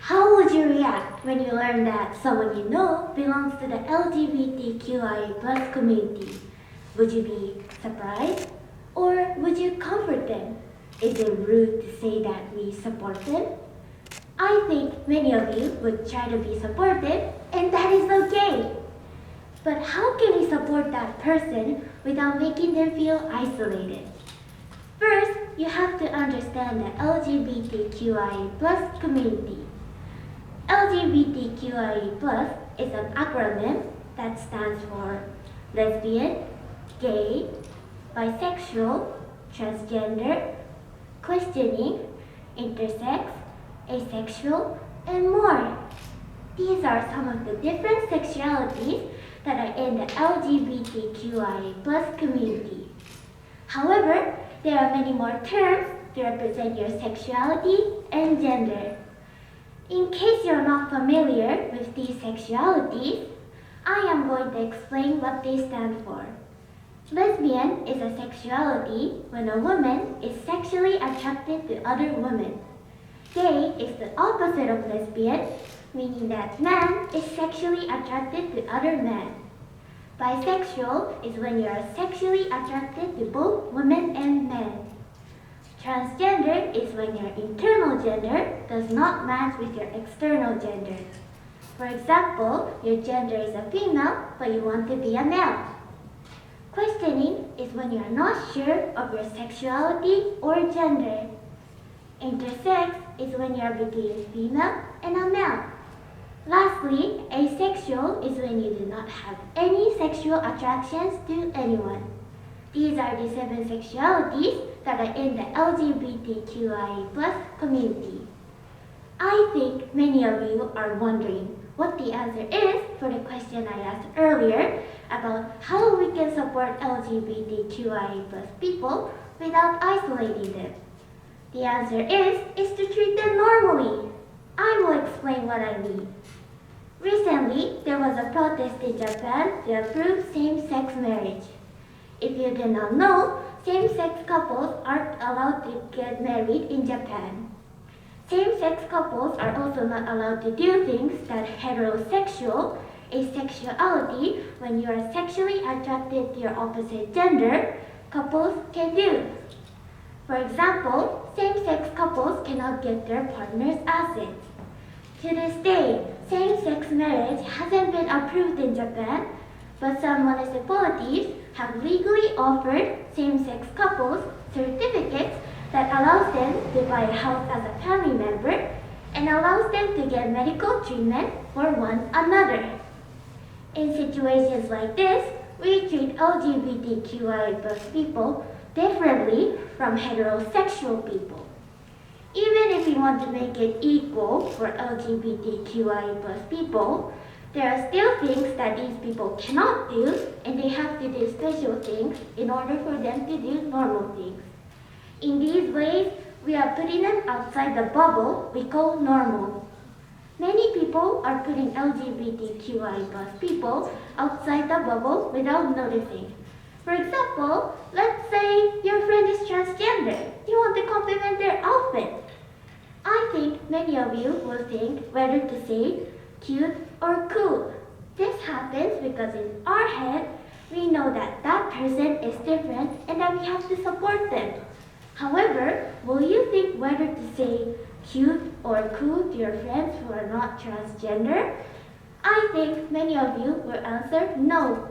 How would you react when you learn that someone you know belongs to the LGBTQIA+ community? Would you be surprised? Or would you comfort them? Is it rude to say that we support them? I think many of you would try to be supportive, and that is okay. But how can we support that person without making them feel isolated? First, you have to understand the LGBTQIA+ community. LGBTQIA+ is an acronym that stands for lesbian, gay, bisexual, transgender, questioning, intersex, asexual, and more. These are some of the different sexualities that are in the LGBTQIA+ community. However, there are many more terms to represent your sexuality and gender. In case you're not familiar with these sexualities, I am going to explain what they stand for. Lesbian is a sexuality when a woman is sexually attracted to other women. Gay is the opposite of lesbian, meaning that man is sexually attracted to other men. Bisexual is when you are sexually attracted to both women and men. Transgender is when your internal gender does not match with your external gender. For example, your gender is a female, but you want to be a male. Questioning is when you are not sure of your sexuality or gender. Intersex is when you are between female and a male. Lastly, asexual is when you do not have any sexual attractions to anyone. These are the 7 sexualities that are in the LGBTQIA+ community. I think many of you are wondering what the answer is for the question I asked earlier about how we can support LGBTQIA+ people without isolating them. The answer is to treat them normally. I will explain what I mean. Recently, there was a protest in Japan to approve same-sex marriage. If you did not know, same-sex couples aren't allowed to get married in Japan. Same-sex couples are also not allowed to do things that heterosexual, asexuality, when you are sexually attracted to your opposite gender, couples can do. For example, same-sex couples cannot get their partner's assets. To this day, same-sex marriage hasn't been approved in Japan, but some municipalities have legally offered same-sex couples certificates that allows them to buy a house as a family member and allows them to get medical treatment for one another. In situations like this, we treat LGBTQIA+ people differently from heterosexual people. Even if we want to make it equal for LGBTQIA+ people, there are still things that these people cannot do, and they have to do special things in order for them to do normal things. In these ways, we are putting them outside the bubble we call normal. Many people are putting LGBTQIA+ people outside the bubble without noticing. For example, let's say your friend is transgender. You want to compliment their outfit. I think many of you will think whether to say cute or cool. This happens because in our head, we know that that person is different and that we have to support them. However, will you think whether to say cute or cool to your friends who are not transgender? I think many of you will answer no.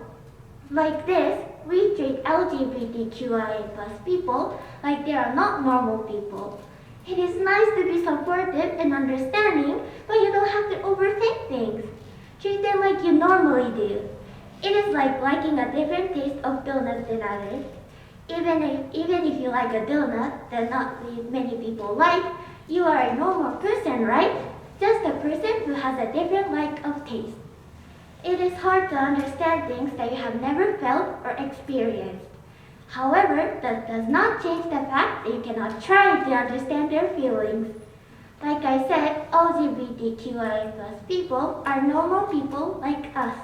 Like this, we treat LGBTQIA+ people like they are not normal people. It is nice to be supportive and understanding, but you don't have to overthink things. Treat them like you normally do. It is like liking a different taste of donuts than others. Even if you like a donut that not many people like, you are a normal person, right? Just a person who has a different like of taste. It is hard to understand things that you have never felt or experienced. However, that does not change the fact that you cannot try to understand their feelings. Like I said, LGBTQIA+ people are normal people like us.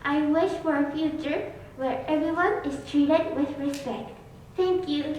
I wish for a future where everyone is treated with respect. Thank you.